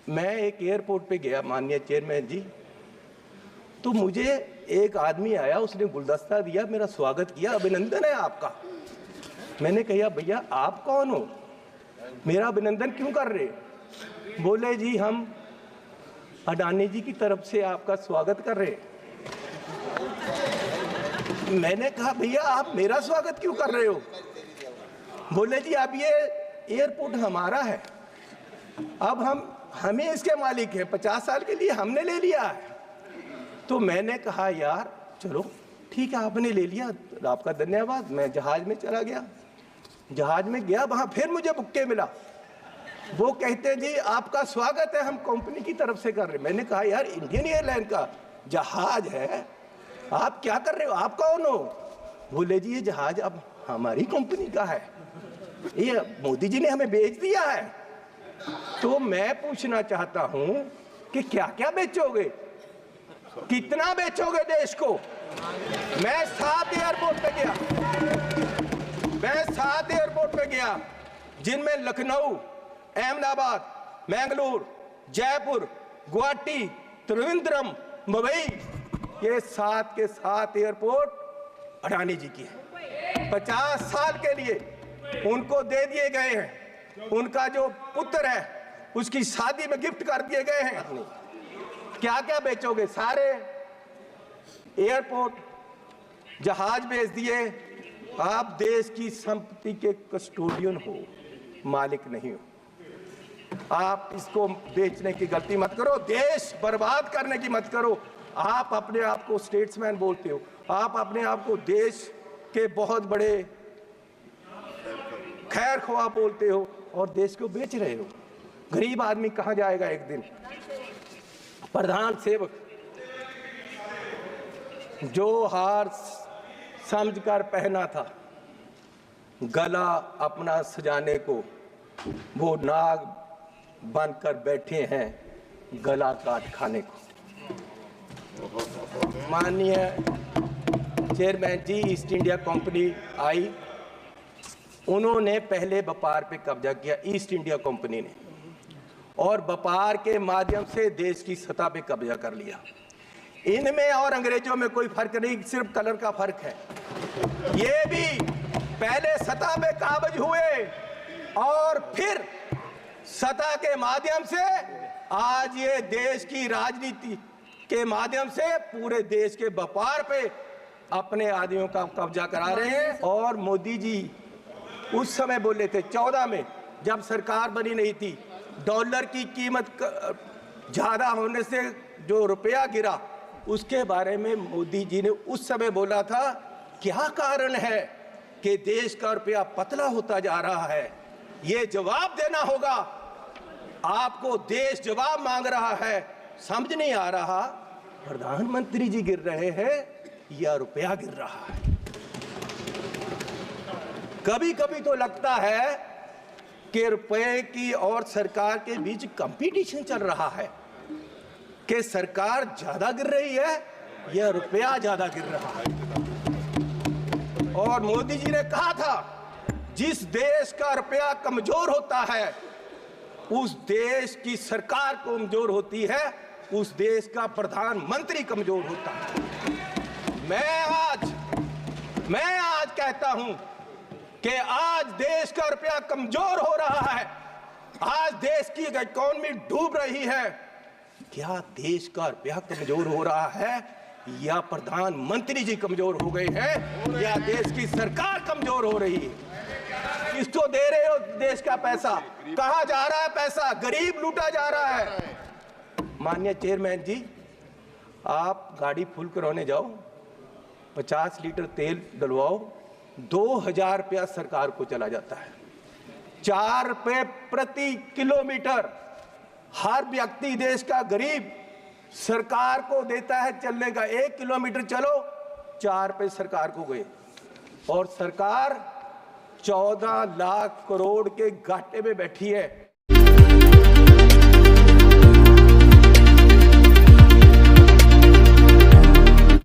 मैं एक एयरपोर्ट पे गया माननीय चेयरमैन जी, तो मुझे एक आदमी आया, उसने गुलदस्ता दिया, मेरा स्वागत किया, अभिनंदन है आपका। मैंने कहा भैया आप कौन हो, मेरा अभिनंदन क्यों कर रहे? बोले जी हम अडानी जी की तरफ से आपका स्वागत कर रहे। मैंने कहा भैया आप मेरा स्वागत क्यों कर रहे हो? बोले जी अब ये एयरपोर्ट हमारा है, अब हमें इसके मालिक हैं, 50 साल के लिए हमने ले लिया है। तो मैंने कहा यार चलो ठीक है, आपने ले लिया, आपका धन्यवाद। मैं जहाज में चला गया, जहाज में गया, वहां फिर मुझे बुक्के मिला। वो कहते जी आपका स्वागत है, हम कंपनी की तरफ से कर रहे। मैंने कहा यार इंडियन एयरलाइन का जहाज है, आप क्या कर रहे हो, आप कौन हो? बोले जी ये जहाज अब हमारी कंपनी का है, ये मोदी जी ने हमें बेच दिया है। तो मैं पूछना चाहता हूं कि क्या क्या बेचोगे, कितना बेचोगे देश को? मैं 7 एयरपोर्ट पे गया, जिनमें लखनऊ, अहमदाबाद, मैंगलोर, जयपुर, गुवाहाटी, त्रिवेंद्रम, मुंबई, ये 7 के 7 एयरपोर्ट अडानी जी की है। 50 साल के लिए उनको दे दिए गए हैं, उनका जो पुत्र है उसकी शादी में गिफ्ट कर दिए गए हैं। क्या क्या बेचोगे? सारे एयरपोर्ट, जहाज बेच दिए। आप देश की संपत्ति के कस्टोडियन हो, मालिक नहीं हो। आप इसको बेचने की गलती मत करो, देश बर्बाद करने की मत करो। आप अपने आप को स्टेट्समैन बोलते हो, आप अपने आप को देश के बहुत बड़े खैर ख्वाह बोलते हो और देश को बेच रहे हो। गरीब आदमी कहां जाएगा एक दिन? प्रधान सेवक जो हार समझकर पहना था, गला अपना सजाने को, वो नाग बनकर बैठे हैं गला काट खाने को। माननीय चेयरमैन जी, ईस्ट इंडिया कंपनी आई, उन्होंने पहले व्यापार पे कब्जा किया, ईस्ट इंडिया कंपनी ने, और व्यापार के माध्यम से देश की सतह पे कब्जा कर लिया। इनमें और अंग्रेजों में कोई फर्क नहीं, सिर्फ कलर का फर्क है। ये भी पहले सतह पे काबज हुए और फिर सतह के माध्यम से आज ये देश की राजनीति के माध्यम से पूरे देश के व्यापार पे अपने आदमियों का कब्जा करा रहे हैं। और मोदी जी उस समय बोले थे 14 में, जब सरकार बनी नहीं थी, डॉलर की कीमत ज्यादा होने से जो रुपया गिरा, उसके बारे में मोदी जी ने उस समय बोला था क्या कारण है कि देश का रुपया पतला होता जा रहा है, ये जवाब देना होगा आपको। देश जवाब मांग रहा है, समझ नहीं आ रहा प्रधानमंत्री जी गिर रहे हैं या रुपया गिर रहा है। कभी कभी तो लगता है कि रुपए की और सरकार के बीच कंपटीशन चल रहा है कि सरकार ज्यादा गिर रही है या रुपया ज्यादा गिर रहा है। और मोदी जी ने कहा था जिस देश का रुपया कमजोर होता है उस देश की सरकार कमजोर होती है, उस देश का प्रधानमंत्री कमजोर होता है। मैं आज कहता हूं कि आज देश का रुपया कमजोर हो रहा है, आज देश की इकोनॉमी डूब रही है। क्या देश का रुपया कमजोर हो रहा है या प्रधानमंत्री जी कमजोर हो गए हैं या देश की सरकार कमजोर हो रही है? किसको दे रहे हो देश का पैसा? कहां जा रहा है पैसा? गरीब लूटा जा रहा है। माननीय चेयरमैन जी, आप गाड़ी फुल कराने जाओ, 50 लीटर तेल डलवाओ, 2000 रुपया सरकार को चला जाता है। 4 रुपए प्रति किलोमीटर हर व्यक्ति देश का गरीब सरकार को देता है चलने का। 1 किलोमीटर चलो 4 रुपए सरकार को गए, और सरकार 14 लाख करोड़ के घाटे में बैठी है।